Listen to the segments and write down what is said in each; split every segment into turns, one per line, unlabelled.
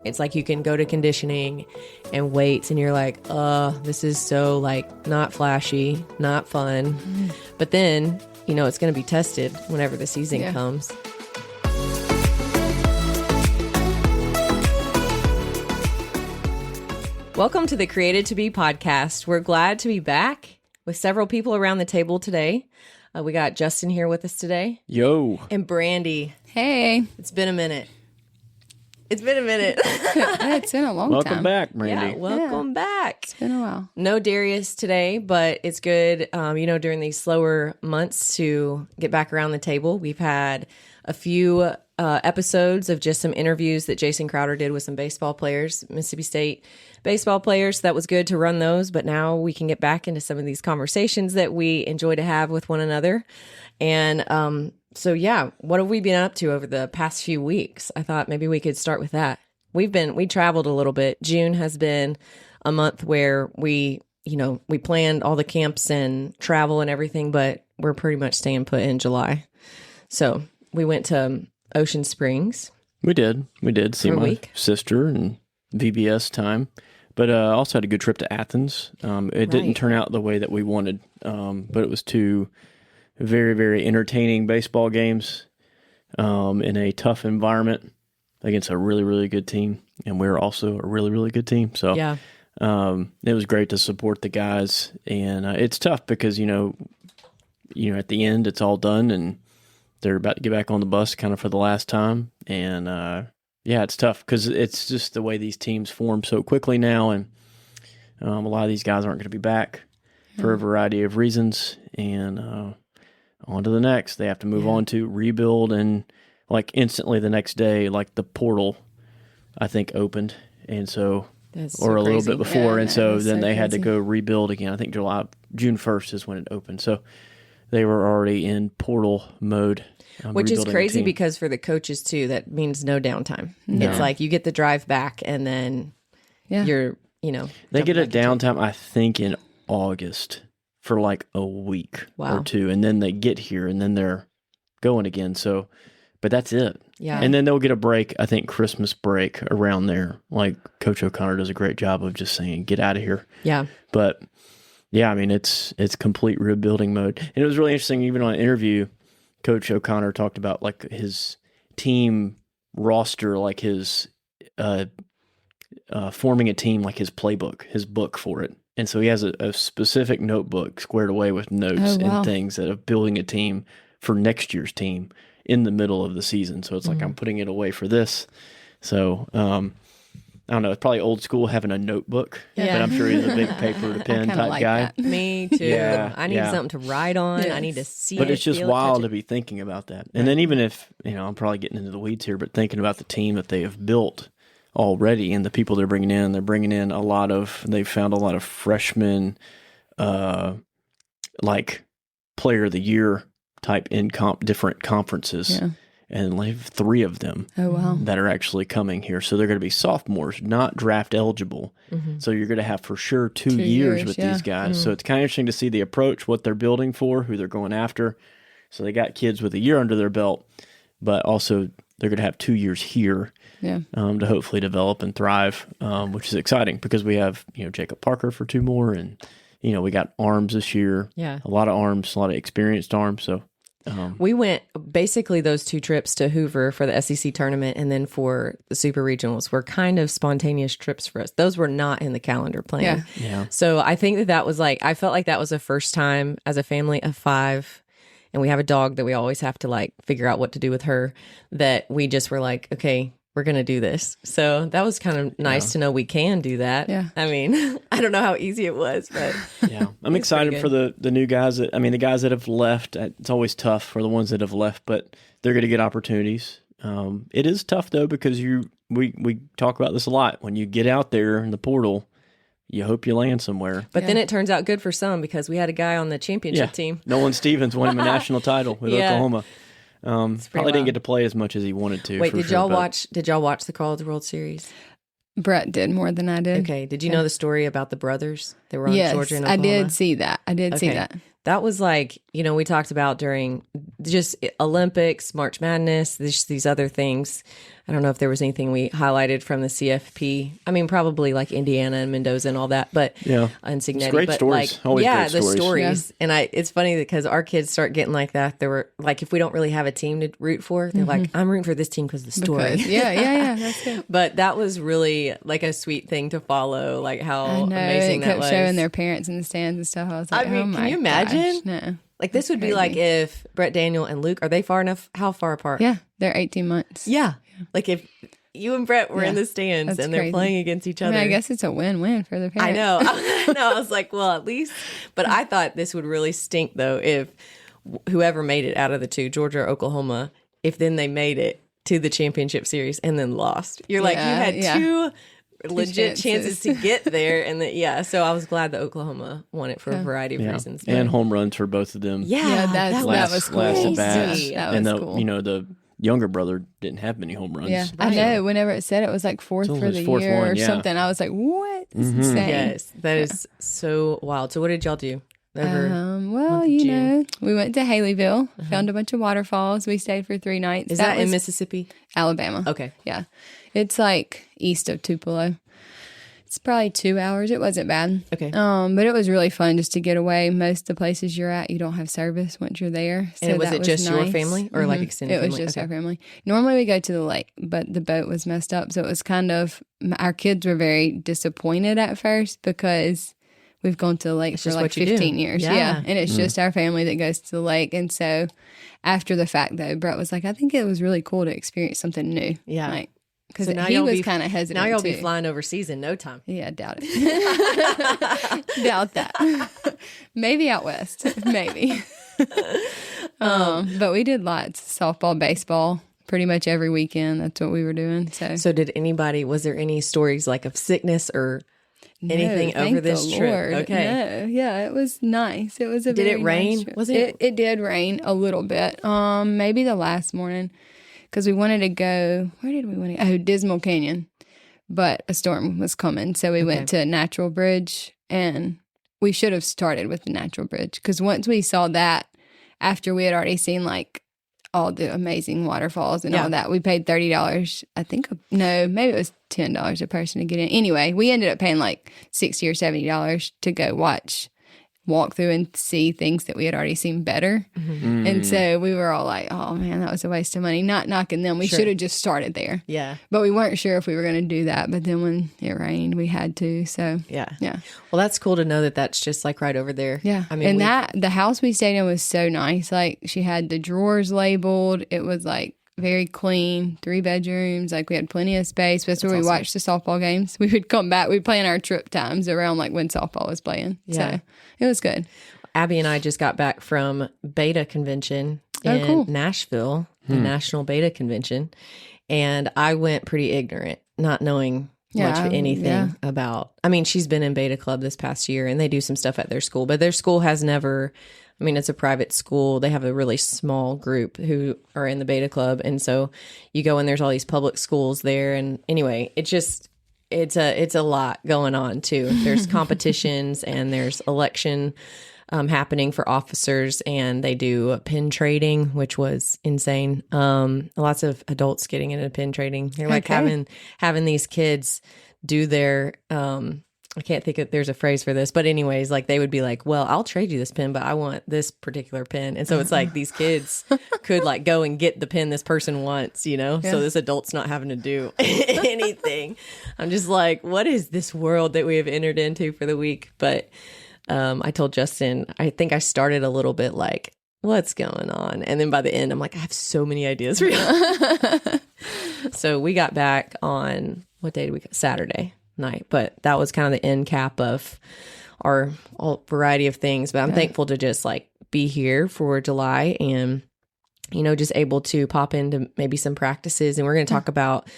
It's like you can go to conditioning and weights and you're like, this is so like not flashy, not fun. But then, you know, it's going to be tested whenever the season comes. Welcome to the Created to Be podcast. We're glad to be back with several people around the table today. We got Justin here with us today.
Yo.
And Brandi.
Hey.
It's been a minute. It's been a minute.
It's been a long time.
Welcome back, Brandi.
Yeah, welcome back.
It's been a while.
No Darius today, but it's good, you know, during these slower months to get back around the table. We've had a few episodes of just some interviews that Jason Crowder did with some baseball players, Mississippi State baseball players. So that was good to run those, but now we can get back into some of these conversations that we enjoy to have with one another. And so, yeah, what have we been up to over the past few weeks? I thought maybe we could start with that. We traveled a little bit. June has been a month where we planned all the camps and travel and everything, but we're pretty much staying put in July. So we went to Ocean Springs.
We did see my sister and VBS time, but also had a good trip to Athens. It didn't turn out the way that we wanted, but it was two very, very entertaining baseball games in a tough environment against a really, really good team. And we're also a really, really good team. So it was great to support the guys. And it's tough because, you know, at the end, it's all done and they're about to get back on the bus kind of for the last time. And it's tough because it's just the way these teams form so quickly now. And a lot of these guys aren't going to be back for a variety of reasons. And on to the next. They have to move on to rebuild, and like instantly the next day, like the portal, I think, opened, and so or a little bit before, and so then they had to go rebuild again. I think June 1st is when it opened, so they were already in portal mode,
which is crazy because for the coaches too, that means no downtime. No. It's like you get the drive back, and then you're
they get a downtime. I think in August. For like a week or two, and then they get here, and then they're going again. So, but that's it.
Yeah.
And then they'll get a break, I think Christmas break around there. Like Coach O'Connor does a great job of just saying, get out of here.
Yeah.
But yeah, I mean, it's complete rebuilding mode. And it was really interesting, even on an interview, Coach O'Connor talked about like his team roster, like his forming a team, like his playbook, his book for it. And so he has a specific notebook squared away with notes and things that of building a team for next year's team in the middle of the season. So it's like I'm putting it away for this. So I don't know. It's probably old school having a notebook, but I'm sure he's a big paper to pen type
like
guy.
That.
Me too.
Yeah,
I need something to write on. Yes. I need to see
but
it.
It's just wild to be thinking about that. And then even if, I'm probably getting into the weeds here, but thinking about the team that they have built already and the people they're bringing in they've found a lot of freshmen like player of the year type in different conferences, and they have 3 of them that are actually coming here. So they're going to be sophomores, not draft eligible. So you're going to have for sure 2 years with these guys. So it's kind of interesting to see the approach, what they're building for, who they're going after. So they got kids with a year under their belt, but also they're going to have 2 years here to hopefully develop and thrive, which is exciting because we have, Jacob Parker for 2 more. And, we got arms this year.
Yeah.
A lot of arms, a lot of experienced arms. So
we went basically those 2 trips to Hoover for the SEC tournament and then for the Super Regionals were kind of spontaneous trips for us. Those were not in the calendar plan.
Yeah.
So I think that was like, I felt like that was the first time as a family of 5. And we have a dog that we always have to like figure out what to do with her, that we just were like, okay, we're going to do this. So that was kind of nice to know we can do that.
Yeah.
I mean, I don't know how easy it was, but
yeah, I'm excited for the new guys the guys that have left. It's always tough for the ones that have left, but they're going to get opportunities. It is tough though, because we talk about this a lot. When you get out there in the portal, you hope you land somewhere.
But then it turns out good for some because we had a guy on the championship team.
Nolan Stevens won him a national title with Oklahoma. Probably didn't get to play as much as he wanted to.
Wait, did y'all watch the College World Series?
Brett did more than I did.
Okay. Did you know the story about the brothers that were on Georgia and Oklahoma?
I did see that. See that.
That was like, we talked about during just Olympics, March Madness, these other things. I don't know if there was anything we highlighted from the CFP. I mean, probably like Indiana and Mendoza and all that, but and Signetti.
Great
but
stories.
Like,
always great
the
stories.
And it's funny because our kids start getting like that. They were like, if we don't really have a team to root for, they're like, I'm rooting for this team because of the story.
That's good.
But that was really like a sweet thing to follow. Like how amazing that was.
Showing their parents in the stands and stuff. I was like,
can you imagine?
Gosh, no.
Like this would be like if Brett, Daniel, and Luke, are they far enough? How far apart?
Yeah, they're 18 months.
Yeah. Like if you and Brett were in the stands and they're playing against each other.
I guess it's a win-win for the parents.
I know. I was like, well, at least. But I thought this would really stink, though, if whoever made it out of the two, Georgia or Oklahoma, if then they made it to the championship series and then lost. You're like, you had two legit chances to get there. And so I was glad that Oklahoma won it for a variety of reasons.
And home runs for both of them.
Yeah,
that was cool.
Last at bat.
That was cool.
The younger brother didn't have many home runs.
Yeah, I know. Whenever it said it was like fourth for the year or something, I was like, what? This is insane.
Yes, that is so wild. So what did y'all do?
We went to Haleyville, found a bunch of waterfalls. We stayed for 3 nights.
Is that in Mississippi?
Alabama.
Okay.
Yeah. It's like east of Tupelo. It's probably 2 hours. It wasn't bad.
Okay.
But it was really fun just to get away. Most of the places you're at, you don't have service once you're there. So
and was it just
nice.
your family or like extended family?
It was just our family. Normally we go to the lake, but the boat was messed up. So it was kind of, our kids were very disappointed at first because we've gone to the lake for like 15 years. Yeah. And it's just our family that goes to the lake. And so after the fact, though, Brett was like, I think it was really cool to experience something new.
Yeah.
Because he was kind of hesitant.
Now you'll
be
flying overseas in no time.
Yeah, doubt it. Doubt that. Maybe out west. Maybe. But we did lots. Softball, baseball, pretty much every weekend. That's what we were doing. So
was there any stories like of sickness or anything over this trip?
Lord.
Okay.
No. Yeah, it was nice. It was a
Did
very
it rain?
Nice trip.
Was it?
It did rain a little bit. Maybe the last morning. Because we wanted to go, where did we want to go? Oh, Dismal Canyon. But a storm was coming. So we went to Natural Bridge. And we should have started with the Natural Bridge. Because once we saw that, after we had already seen like all the amazing waterfalls and all that, we paid $30. I think, maybe it was $10 a person to get in. Anyway, we ended up paying like $60 or $70 to go walk through and see things that we had already seen better. And so we were all like, oh man, that was a waste of money. Not knocking them. We should have just started there.
Yeah.
But we weren't sure if we were going to do that. But then when it rained, we had to. So
yeah. Well, that's cool to know that that's just like right over there.
Yeah. I mean, the house we stayed in was so nice. Like she had the drawers labeled. It was like very clean, 3 bedrooms. Like we had plenty of space. That's where we watched the softball games. We would come back. We'd plan our trip times around like when softball was playing. Yeah. So it was good.
Abby and I just got back from Beta Convention in Nashville, the National Beta Convention. And I went pretty ignorant, not knowing much of anything about. I mean, she's been in Beta Club this past year and they do some stuff at their school, but their school has never. I mean, it's a private school. They have a really small group who are in the Beta Club. And so you go and there's all these public schools there. And anyway, it's a lot going on too. There's competitions and there's election happening for officers, and they do pin trading, which was insane. Lots of adults getting into pin trading. They're like having these kids do their, I can't think of, there's a phrase for this, but anyways, like they would be like, well, I'll trade you this pin, but I want this particular pin. And so it's like these kids could like go and get the pin this person wants, so this adult's not having to do anything. I'm just like, what is this world that we have entered into for the week? But I told Justin, I think I started a little bit like, what's going on? And then by the end, I'm like, I have so many ideas for you. So we got back on, what day did we go? Saturday night, but that was kind of the end cap of our variety of things. But I'm thankful to just like be here for July and just able to pop into maybe some practices. And we're going to talk about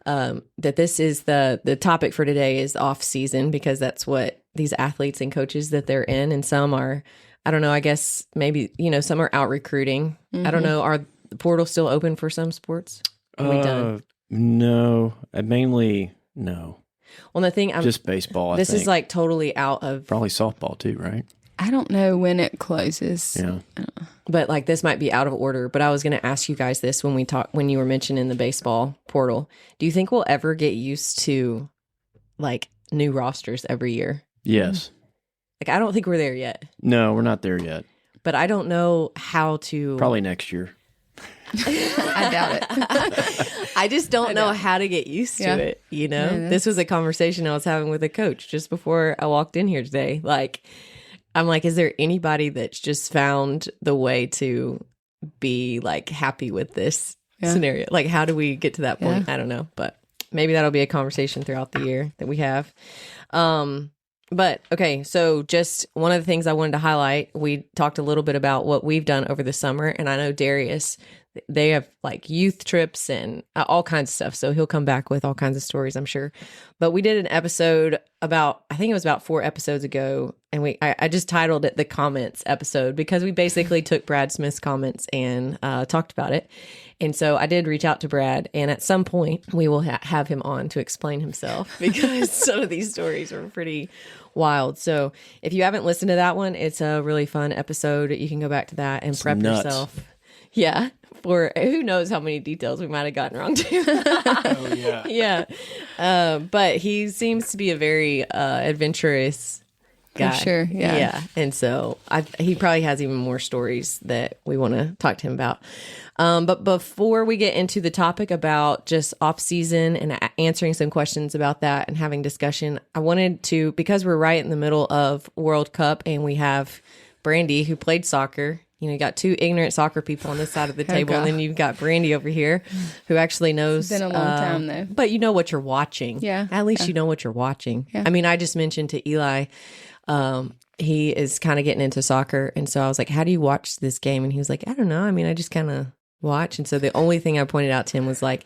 that this is the topic for today is off season, because that's what these athletes and coaches that they're in. And some are, I don't know, I guess maybe, some are out recruiting. I don't know. Are the portal still open for some sports? Are we done?
No, mainly no.
Well, the thing,
just baseball.
This is like totally out of
probably softball too, right?
I don't know when it closes.
Yeah.
But like this might be out of order, but I was going to ask you guys this when you were mentioning the baseball portal. Do you think we'll ever get used to like new rosters every year?
Yes.
Like I don't think we're there yet.
No, we're not there yet.
But I don't know how to.
Probably next year.
I doubt it.
I just don't know how to get used to it. You know, this was a conversation I was having with a coach just before I walked in here today. Like, I'm like, is there anybody that's just found the way to be like happy with this scenario? Like, how do we get to that point? I don't know, but maybe that'll be a conversation throughout the year that we have. But okay, so just one of the things I wanted to highlight, we talked a little bit about what we've done over the summer, and I know Darius, they have like youth trips and all kinds of stuff, so he'll come back with all kinds of stories, I'm sure. But we did an episode about, I think it was about 4 episodes ago, and I just titled it the comments episode because we basically took Brad Smith's comments and talked about it. And so I did reach out to Brad, and at some point we will have him on to explain himself because some of these stories are pretty wild. So if you haven't listened to that one, it's a really fun episode. You can go back to that and prep yourself. Yeah. For who knows how many details we might have gotten wrong too.
Oh, yeah.
Yeah. But he seems to be a very adventurous guy.
For sure. Yeah.
Yeah. And so he probably has even more stories that we want to talk to him about. But before we get into the topic about just off season and answering some questions about that and having discussion, I wanted to, because we're right in the middle of World Cup and we have Brandi who played soccer. You know, you got 2 ignorant soccer people on this side of the table, and then you've got Brandi over here who actually knows.
It's been a long time, though.
But you know what you're watching.
Yeah.
At least you know what you're watching.
Yeah.
I mean, I just mentioned to Eli, he is kind of getting into soccer. And so I was like, how do you watch this game? And he was like, I don't know. I mean, I just kind of watch. And so the only thing I pointed out to him was like,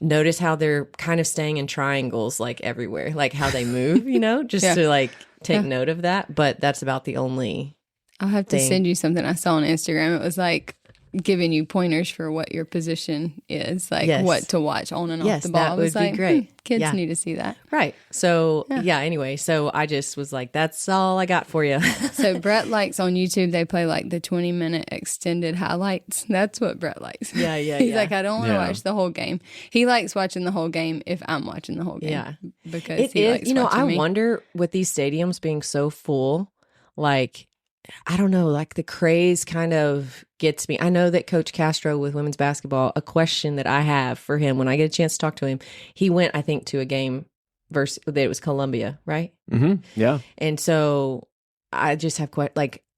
notice how they're kind of staying in triangles like everywhere, like how they move, you know, just to like take note of that. But that's about the only
I'll have to send you something I saw on Instagram. It was like giving you pointers for what your position is, like what to watch on and off the ball.
That would be great.
Kids need to see that.
Right. So, anyway, so I just was like, that's all I got for you.
So Brett likes on YouTube, they play like the 20-minute extended highlights. That's what Brett likes.
Yeah.
He's like, I don't want to watch the whole game. He likes watching the whole game if I'm watching the whole game.
Yeah.
Because he likes watching me.
I wonder with these stadiums being so full, like, I don't know, like the craze kind of gets me. I know that Coach Castro with women's basketball, a question that I have for him when I get a chance to talk to him, he went, I think, to a game versus, it was Columbia, right?
Mm-hmm. Yeah.
And so I just have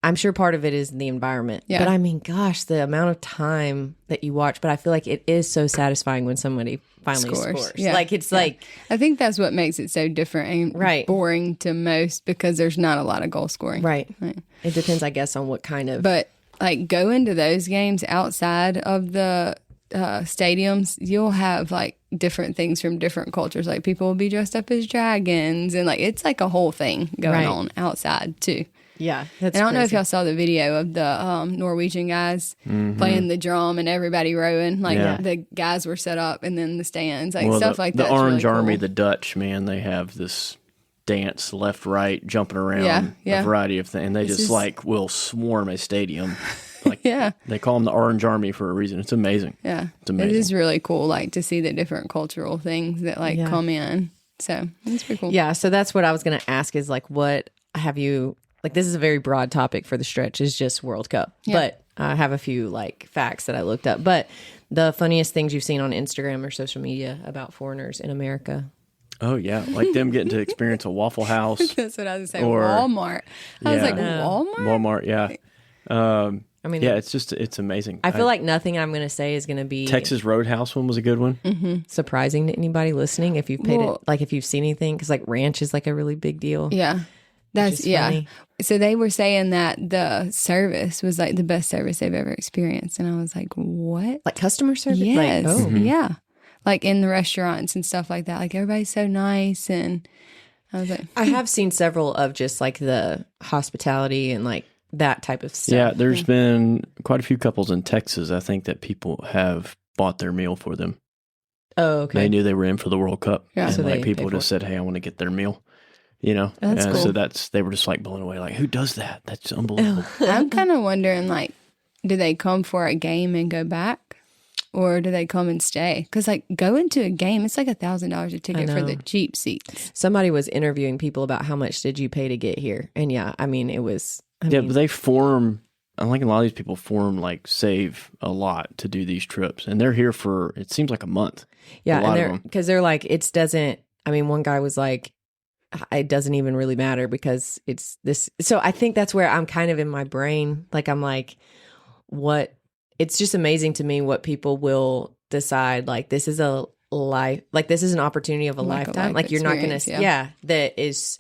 I'm sure part of it is the environment.
Yeah.
But I mean, gosh, the amount of time that you watch, but I feel like it is so satisfying when somebody finally scores.
Yeah.
Like, it's like...
I think that's what makes it so different and boring to most because there's not a lot of goal scoring.
Right. It depends, I guess, on what kind of...
But, like, go into those games outside of the stadiums, you'll have, like, different things from different cultures. Like, people will be dressed up as dragons and, like, it's like a whole thing going on outside, too.
Yeah,
that's I don't know if y'all saw the video of the Norwegian guys playing the drum and everybody rowing. Like the guys were set up and then the stands, like stuff like that.
The Orange
really
Army,
cool.
the Dutch, man, they have this dance left, right, jumping around, a variety of things. And they just like will swarm a stadium. Like they call them the Orange Army for a reason. It's amazing.
Yeah,
it's amazing.
It is really cool, like to see the different cultural things that like come in. So it's pretty cool.
Yeah, so that's what I was going to ask is like, what have you? Like, this is a very broad topic for the stretch, is just World Cup. Yeah. But I have a few, like, facts that I looked up. But the funniest things you've seen on Instagram or social media about foreigners in America.
Oh, yeah. Like them getting to experience a Waffle House.
That's what I was saying. Walmart. I was like, Walmart?
Walmart, yeah.
I mean,
it's amazing.
I feel like nothing I'm going to say is going to be...
Texas Roadhouse one was a good one.
Surprising to anybody listening if you've paid it, like if you've seen anything, because like ranch is like a really big deal.
Yeah. That's funny. So they were saying that the service was like the best service they've ever experienced. And I was like, what?
Like customer service?
Yes.
Like,
yeah. Like in the restaurants and stuff like that. Like everybody's so nice. And I was like,
I have seen several of just like the hospitality and like that type of stuff.
Yeah, there's been quite a few couples in Texas, I think, that people have bought their meal for them.
Oh, okay.
They knew they were in for the World Cup.
Yeah.
And
So
like
they
people just said, hey, I want to get their meal.
That's cool.
So they were just like blown away. Like, who does that? That's unbelievable.
I'm kind of wondering, like, do they come for a game and go back? Or do they come and stay? Because, like, going to a game, it's like $1,000 a ticket for the cheap seats.
Somebody was interviewing people about how much did you pay to get here. And yeah, I mean, it was...
But they form... I think a lot of these people save a lot to do these trips. And they're here for, it seems like a month.
Yeah, and because they're like, it doesn't... I mean, one guy was like, it doesn't even really matter because it's this... So I think that's where I'm kind of in my brain. Like, I'm like, what... It's just amazing to me what people will decide. Like, this is a life, like this is an opportunity of a lifetime. Like, you're not going to, that is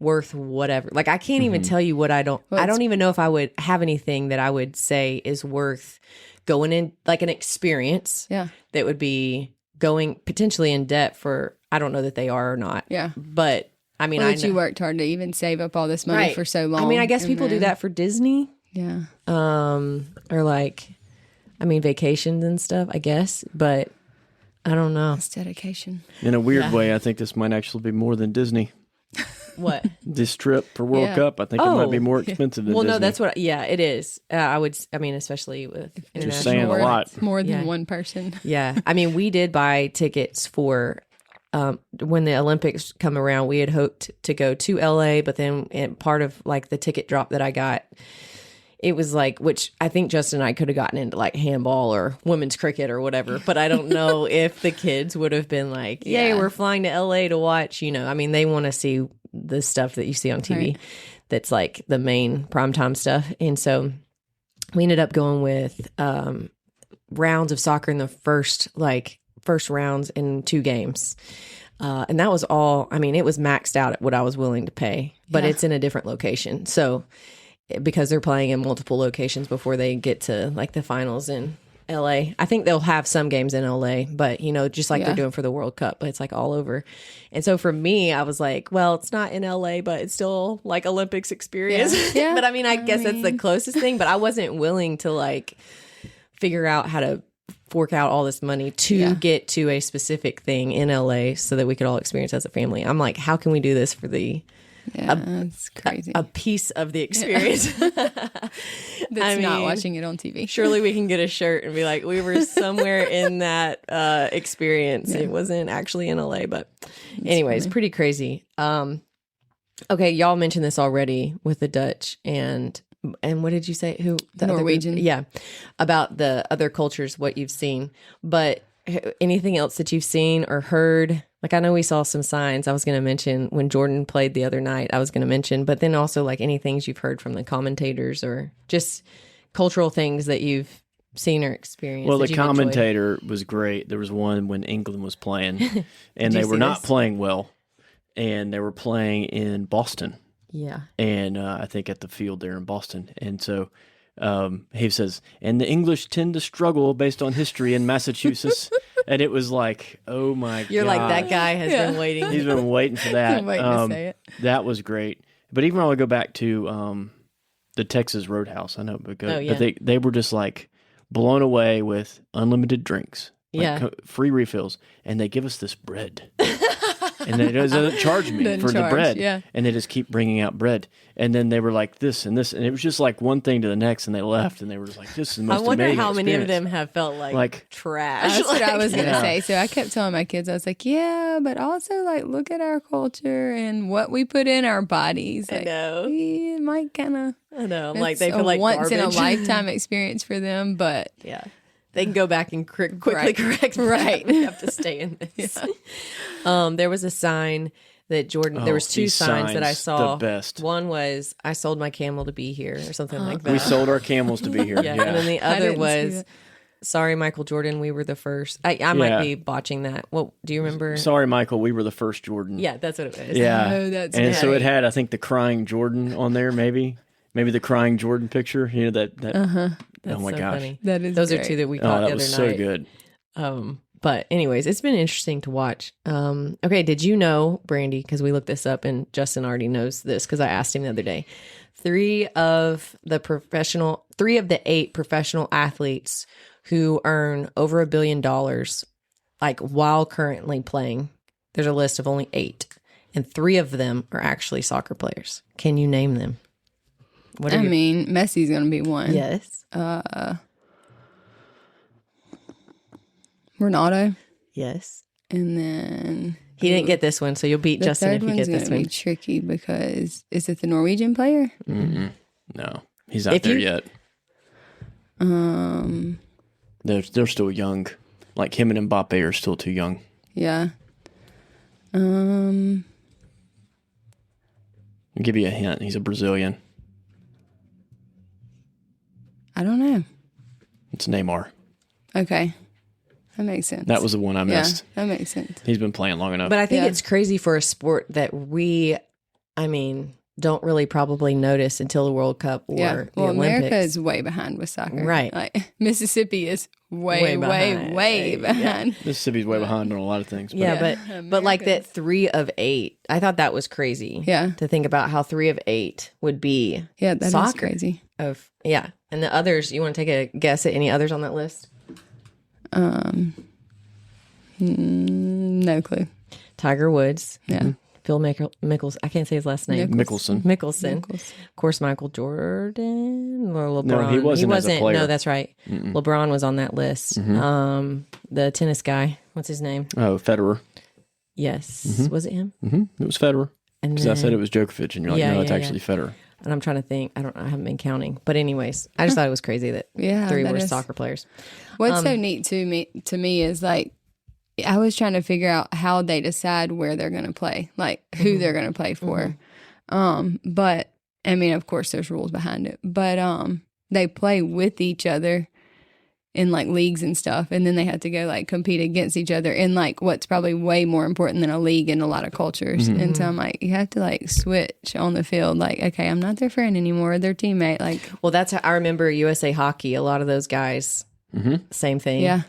worth whatever. Like, I can't even tell you what I don't even know if I would have anything that I would say is worth going in, like an experience that would be going potentially in debt for, I don't know that they are or not.
Yeah.
But I mean,
I know you worked hard to even save up all this money for so long.
I mean, I guess people do that for Disney.
Yeah.
Or like, I mean, vacations and stuff, I guess, but I don't know.
It's dedication.
In a weird way, I think this might actually be more than Disney.
What?
This trip for World Cup, I think it might be more expensive than Disney.
No, that's what, it is. I mean, especially with international.
Just saying a lot.
More than one person.
Yeah. I mean, we did buy tickets for, when the Olympics come around, we had hoped to go to LA, but then part of like the ticket drop that I got, it was like, which I think Justin and I could have gotten into like handball or women's cricket or whatever, but I don't know if the kids would have been like, yay, we're flying to LA to watch, I mean, they want to see the stuff that you see on TV that's like the main primetime stuff. And so we ended up going with rounds of soccer in the first rounds in 2 games. And that was all, I mean, it was maxed out at what I was willing to pay, but it's in a different location. So because they're playing in multiple locations before they get to like the finals in LA. I think they'll have some games in LA, but just like they're doing for the World Cup, but it's like all over. And so for me, I was like, well, it's not in LA, but it's still like Olympics experience. Yeah. But I mean, I guess that's the closest thing, but I wasn't willing to like figure out how to fork out all this money to get to a specific thing in LA so that we could all experience as a family. I'm like, how can we do this for
that's crazy.
A piece of the experience.
That's not watching it on TV.
Surely we can get a shirt and be like, we were somewhere in that experience. Yeah. It wasn't actually in LA, but anyways, pretty crazy. Okay, y'all mentioned this already with the Dutch and what did you say? Who the
Norwegian?
Yeah, about the other cultures, what you've seen, but anything else that you've seen or heard? Like, I know we saw some signs I was going to mention when Jordan played the other night, I was going to mention, but then also like any things you've heard from the commentators or just cultural things that you've seen or experienced.
Well, the commentator was great. There was one when England was playing and they were not playing well and they were playing in Boston.
Yeah.
And I think at the field there in Boston. And so he says, and the English tend to struggle based on history in Massachusetts. And it was like, oh my God.
You're like, that guy has been waiting.
He's been waiting for that.
Been waiting to say it.
That was great. But even when I go back to the Texas Roadhouse, I know, but they were just like blown away with unlimited drinks. Free refills. And they give us this bread. And they doesn't charge me for the bread. Yeah. And they just keep bringing out bread. And then they were like this and this. And it was just like one thing to the next. And they left. And they were just like, this is the most amazing
I wonder how
experience.
many of them have felt like trash.
That's what I was going to say. So I kept telling my kids, I was like, yeah, but also like look at our culture and what we put in our bodies. Like,
I know.
It might kind of.
I know. I'm like, they feel like
once
garbage.
in a lifetime experience for them. But
yeah. They can go back and quickly correct.
Right.
We have to stay in this. Yeah. There was a sign that Jordan, there was 2 signs that I saw.
The best.
One was, I sold my camel to be here or something like that.
We sold our camels to be here.
Yeah. And then the other was, sorry, Michael Jordan, we were the first. I might be botching that. What do you remember?
Sorry, Michael, we were the first Jordan.
Yeah, that's what it was.
Yeah.
Oh, that's
and so it had, I think, the crying Jordan on there, maybe the crying Jordan picture. That
That's
oh my
so
gosh.
funny.
Those
are 2 that we caught the other night.
That was so good.
But anyways, it's been interesting to watch. Okay, did you know, Brandi, because we looked this up and Justin already knows this because I asked him the other day, 3 of the 8 professional athletes who earn over $1 billion, like while currently playing, there's a list of only 8. and 3 of them are actually soccer players. Can you name them?
Messi's going to be one.
Yes.
Ronaldo.
Yes.
And then...
He didn't get this one, so you'll beat Justin if you get this one.
The third one's going to be tricky because... Is it the Norwegian player?
Mm-hmm. No, he's not there yet. They're still young. Like him and Mbappe are still too young.
Yeah.
I'll give you a hint. He's a Brazilian.
I don't know.
It's Neymar.
Okay. That makes sense.
That was the one I missed.
Yeah, that makes sense.
He's been playing long enough.
But I think it's crazy for a sport that don't really probably notice until the World Cup or the Olympics.
America is way behind with soccer.
Right.
Like Mississippi is way behind.
Yeah. Mississippi's way behind on a lot of things.
But but like that 3 of 8, I thought that was crazy.
Yeah.
To think about how 3 of 8 would be
that
soccer.
is crazy.
And the others, you want to take a guess at any others on that list?
No clue.
Tiger Woods.
Yeah.
Phil Mickelson. I can't say his last name.
Mickelson.
Of course, Michael Jordan or LeBron.
No, he wasn't as a player.
No, that's right. Mm-mm. LeBron was on that list. Mm-hmm. The tennis guy. What's his name?
Oh, Federer.
Yes.
Mm-hmm.
Was it him?
Mm-hmm. It was Federer. Because I said it was Djokovic, and you're like, no, it's actually Federer.
And I'm trying to think. I haven't been counting. But anyways, I just thought it was crazy that 3 were soccer players.
What's so neat to me is like, I was trying to figure out how they decide where they're going to play, like who they're going to play for. But of course there's rules behind it, but they play with each other in like leagues and stuff. And then they have to go like compete against each other in like what's probably way more important than a league in a lot of cultures. Mm-hmm. And so I'm like, you have to like switch on the field. Like, okay, I'm not their friend anymore. Their teammate. Like,
well, that's how I remember USA Hockey. A lot of those guys, same thing.
Yeah.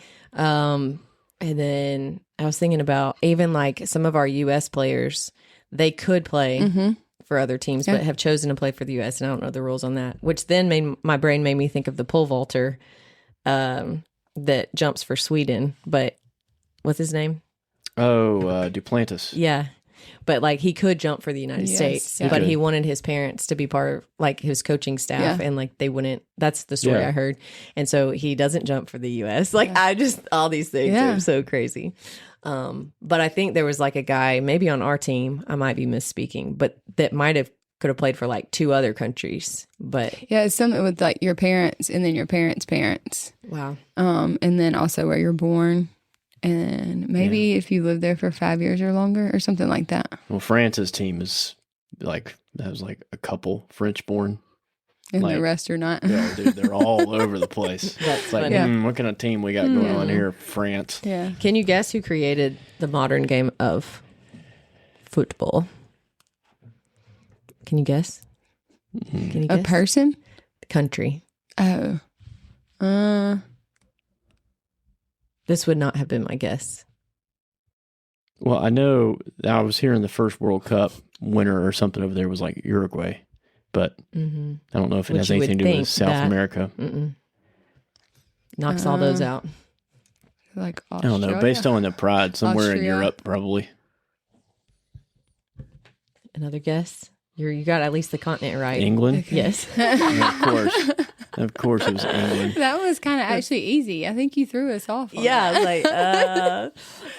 And then I was thinking about even like some of our U.S. players, they could play for other teams, but have chosen to play for the U.S. And I don't know the rules on that, which then my brain made me think of the pole vaulter that jumps for Sweden. But what's his name?
Oh, Duplantis.
Yeah. But like he could jump for the United States, but he wanted his parents to be part of like his coaching staff, and like they wouldn't. That's the story I heard, and so he doesn't jump for the U.S. Like I just all these things are so crazy. But I think there was like a guy maybe on our team. I might be misspeaking, but that could have played for like 2 other countries. But
it's something with like your parents and then your parents' parents.
Wow.
And then also where you're born. And maybe if you live there for 5 years or longer or something like that.
Well, France's team is like, that was like a couple French born.
And the rest are not.
Yeah, dude, they're all over the place.
That's
like, what kind of team we got going on here? France.
Yeah.
Can you guess who created the modern game of football? Can you guess? Can you guess?
A person?
Country.
Oh.
This would not have been my guess.
Well, I know I was hearing the first World Cup winner or something over there was like Uruguay, but I don't know if it has anything to do with South America.
Knocks all those out.
Like Australia?
I don't know. Based on the pride, somewhere in Europe, probably.
Another guess? You got at least the continent right.
England?
Okay. Yes.
Of course. Of course it was England.
That was kind of actually easy. I think you threw us off.
I was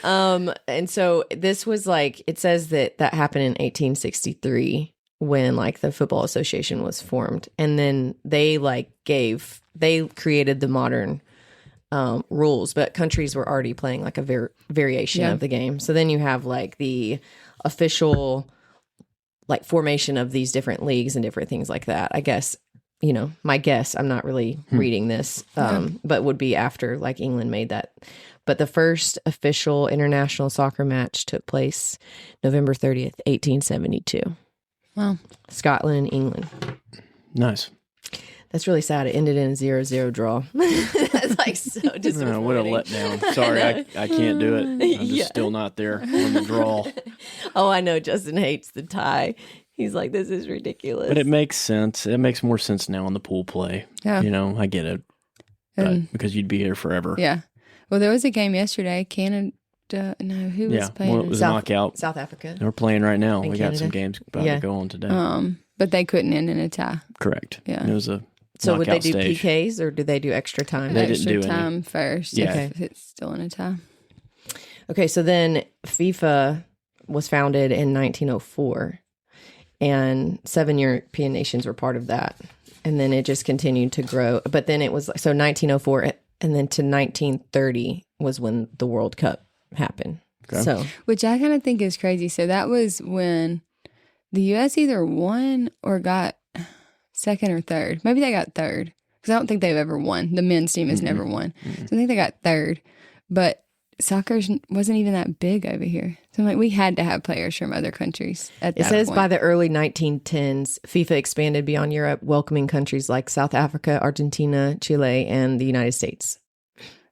like, and so this was like, it says that happened in 1863 when like the Football Association was formed. And then they created the modern rules, but countries were already playing like a variation of the game. So then you have like the official like formation of these different leagues and different things like that. I guess, my guess, I'm not really reading this, but would be after like England made that. But the first official international soccer match took place November 30th, 1872.
Wow.
Scotland and England.
Nice.
That's really sad. It ended in a 0-0 draw. That's like so disappointing.
What a letdown. Sorry, I can't do it. I'm just still not there on the draw.
Oh, I know. Justin hates the tie. He's like, this is ridiculous.
But it makes sense. It makes more sense now in the pool play. Yeah. I get it. But because you'd be here forever.
Yeah. Well, there was a game yesterday. No, who was playing?
Well, it was a knockout.
South Africa.
We're playing right now.
And
we
Canada.
got some games about to go on today.
But they couldn't end in a tie.
Correct.
Yeah.
It was a
So would they do
stage.
PKs or do they do extra time?
They
Extra
didn't do
time
any.
first.
Yeah.
If it's still in a tie.
Okay, so then FIFA was founded in 1904, and 7 European nations were part of that. And then it just continued to grow. But then it was, so 1904, and then to 1930 was when the World Cup happened.
Okay.
So,
Which I kind of think is crazy. So that was when the U.S. either won or got second or third. Maybe they got third because I don't think they've ever won. The men's team has never won. So I think they got third. But soccer wasn't even that big over here. So I'm like, we had to have players from other countries at that
it says
point.
by the early 1910s, FIFA expanded beyond Europe, welcoming countries like South Africa, Argentina, Chile, and the United States.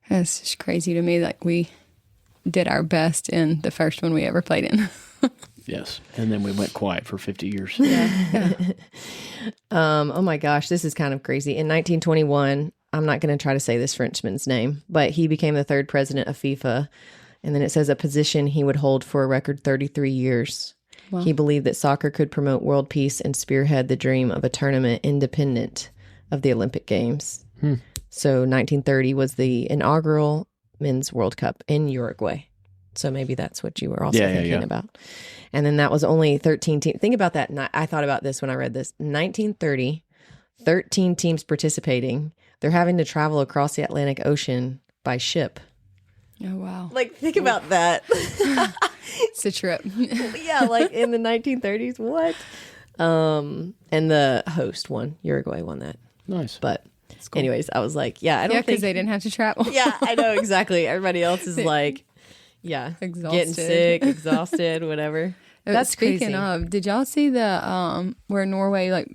That's just crazy to me. Like, we did our best in the first one we ever played in.
Yes. And then we went quiet for 50 years.
Oh my gosh, this is kind of crazy. In 1921, I'm not going to try to say this Frenchman's name, but he became the third president of FIFA. And then it says a position he would hold for a record 33 years.
Wow.
He believed that soccer could promote world peace and spearhead the dream of a tournament independent of the Olympic Games. So 1930 was the inaugural Men's World Cup in Uruguay. So maybe that's what you were also thinking about. And then that was only 13 teams. Think about that. And I thought about this when I read this. 1930, 13 teams participating. They're having to travel across the Atlantic Ocean by ship.
Oh, wow.
Like, think about that.
It's a trip.
Yeah, like in the 1930s. What? And the host won. Uruguay won that.
Nice.
But anyways, I was like, I don't think
because they didn't have to travel.
Yeah, I know exactly. Everybody else is like,
Exhausted.
getting sick, exhausted, whatever. That's
Speaking
crazy.
of, did y'all see the where Norway like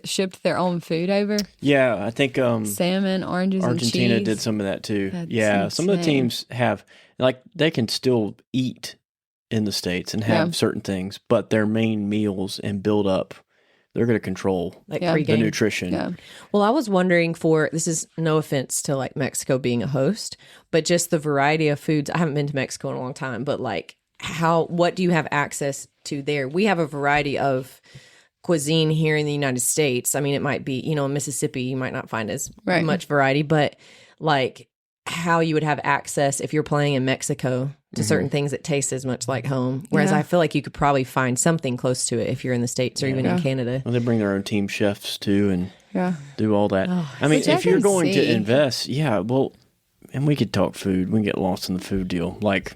shipped their own food over?
Yeah, I think
Salmon, oranges,
Argentina
and cheese.
did some of that too.
That's
some of the
insane.
teams have, like, they can still eat in the States and have certain things, but their main meals and build up, they're going to control
Like
Yeah.
the
pregame.
nutrition.
Yeah.
Well, I was wondering this is no offense to like Mexico being a host, but just the variety of foods. I haven't been to Mexico in a long time, but like what do you have access to there? We have a variety of cuisine here in the United States. I mean, it might be, in Mississippi, you might not find as much variety, but like how you would have access if you're playing in Mexico to certain things that taste as much like home. Whereas I feel like you could probably find something close to it if you're in the States or even in Canada.
Well, they bring their own team chefs too and
Yeah.
do all that. I mean,
Which I
if you're
can
going to
see.
invest, well, and we could talk food. We can get lost in the food deal. Like,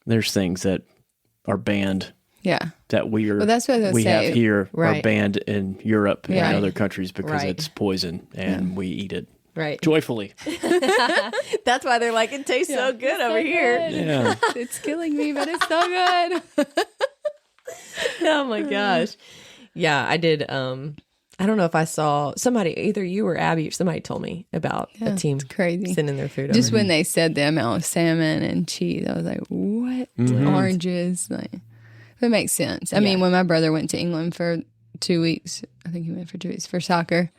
there's things that are banned
Yeah.
that we
that's what I was
we
gonna
have
say.
here are
Right.
banned in Europe and
Yeah.
other countries because
Right.
it's poison and we eat it
Right.
joyfully.
That's why they're like, it tastes so good over here.
Yeah.
It's killing me, but it's so good.
Oh my gosh. Yeah, I did. I don't know if I saw somebody, either you or Abby, or somebody told me about a team
It's crazy.
sending their food
Just
over.
when they said the amount of salmon and cheese, I was like, what? Oranges? Like, that makes sense. I mean, when my brother went to England for 2 weeks, I think he went for 2 weeks for soccer,